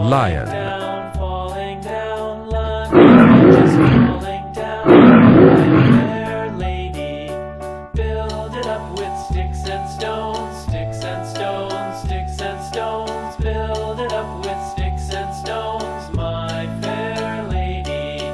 lion. Falling down, London Bridge is falling down. My fair lady, build it up with sticks and stones, sticks and stones, sticks and stones. Build it up with sticks and stones, my fair lady.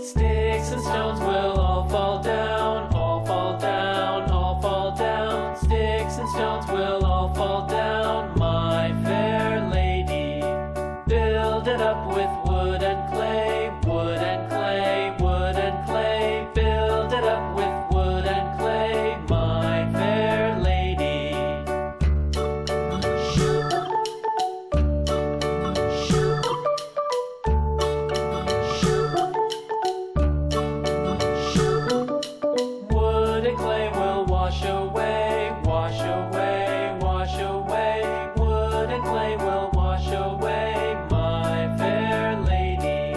Sticks and stones will all fall down, all fall down, all fall down. Sticks and stones will all fall down, my fair lady. Build it up with wood and clay, wood and clay, wood and clay. Build it up with wood and clay, my fair lady. Wood and clay will wash away, wash away, wash away. Wood and clay will wash away, my fair lady.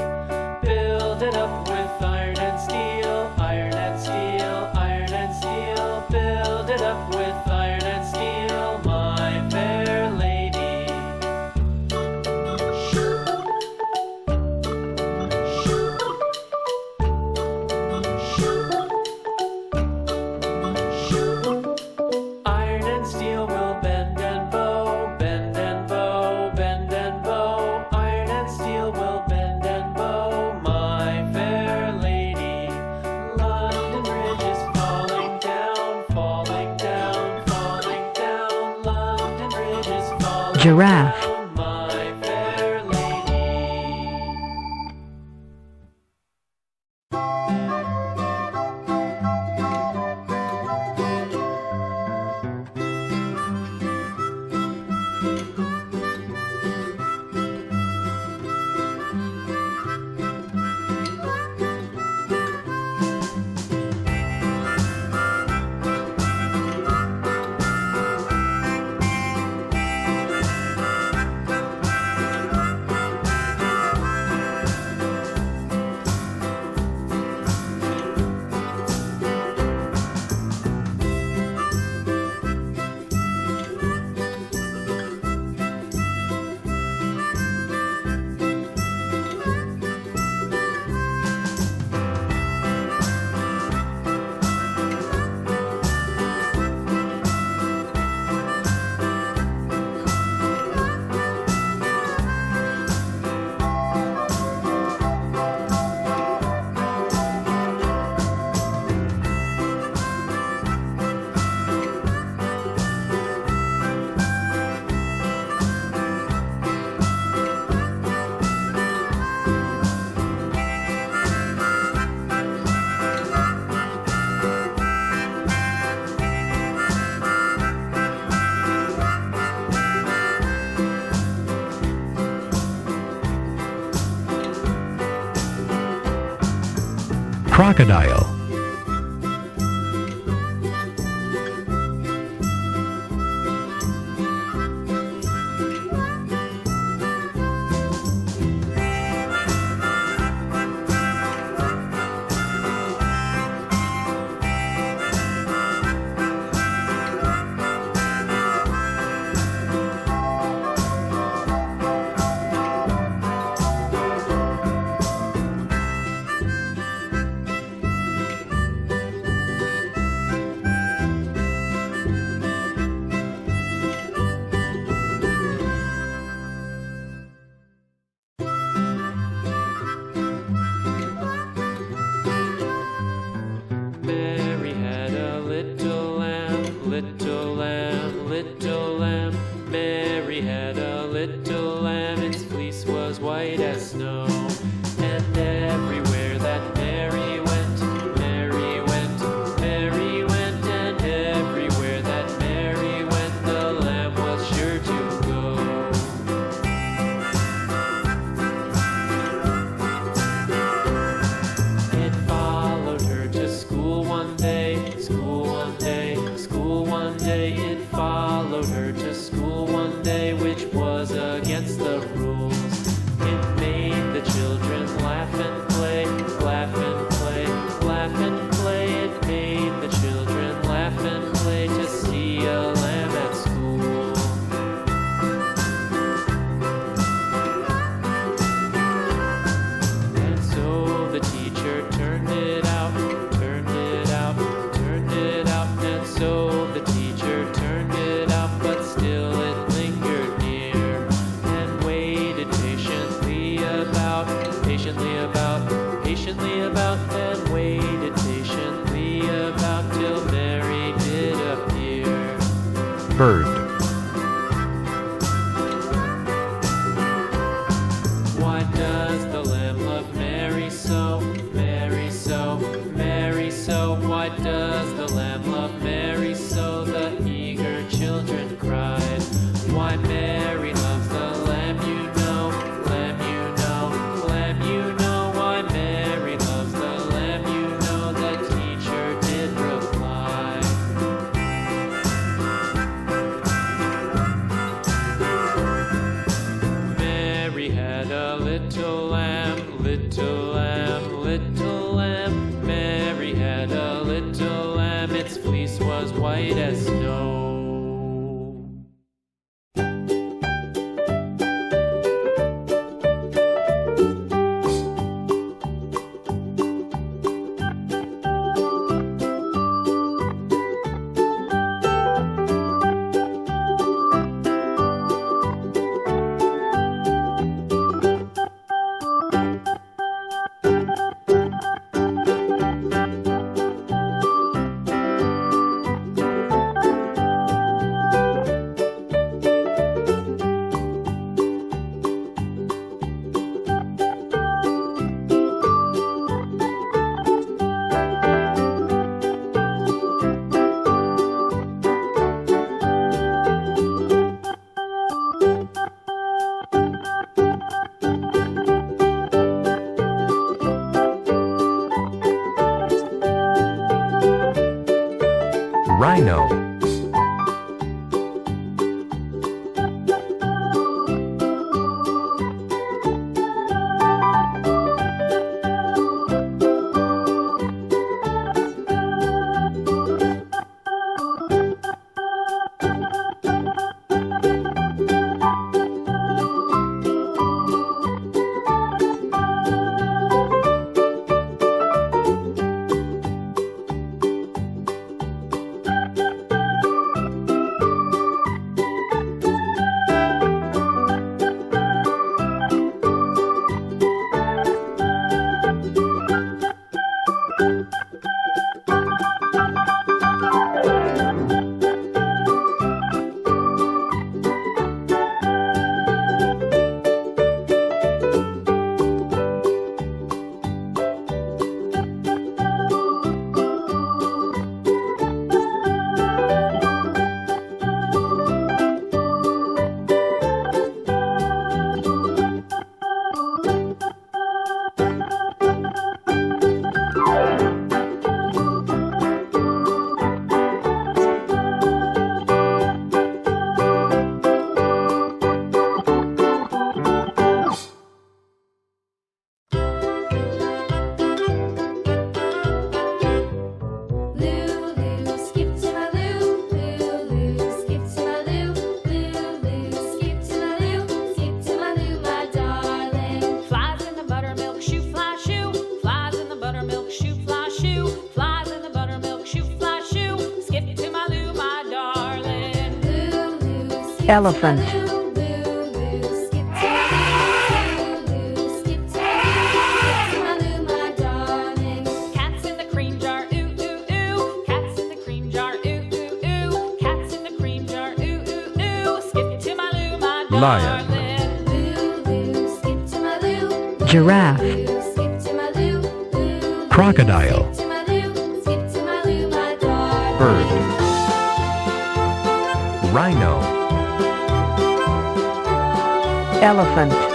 Build it up with iron and steel, iron and steel, iron and steel. Build it up with iron and steel, my fair lady. Iron and steel will bend and bow, bend and bow, bend and bow. Iron and steel will bend and bow, my fair lady. London Bridge is falling down, falling down, falling down. London Bridge is falling Giraffe. down, my fair lady. Crocodile. Mary had a little lamb, little lamb, little lamb. Mary had a little lamb, its fleece was white as snow. And everywhere that Mary went, Mary went, Mary went. And everywhere that Mary went, the lamb was sure to go. It followed her to school one day, school one day, school one day. It followed her to school one day, which was against the rules. It made the children laugh and play, laugh and play. Bird. Why does the lamb love Mary so? Mary so, Mary so. Why does the lamb love Mary so? The eager children cried. Why Mary loves the lamb, you know, lamb, you know, lamb, you know. Why Mary loves the lamb, you know, the teacher did reply. Mary had a little lamb, little lamb, little lamb. Mary had a little lamb, its fleece was white as snow. Rhino. Elephant. Cats in the cream jar, ooh, ooh, ooh. Cats in the cream jar, ooh, ooh, ooh. Cats in the cream jar, ooh, ooh, ooh. Skip to my loo, my Lion. darling. Loo, loo, skip to my loo. Giraffe. Skip to my loo, loo. Crocodile. Skip to my loo, skip to my loo, my darling. Bird. Rhino. Elephant.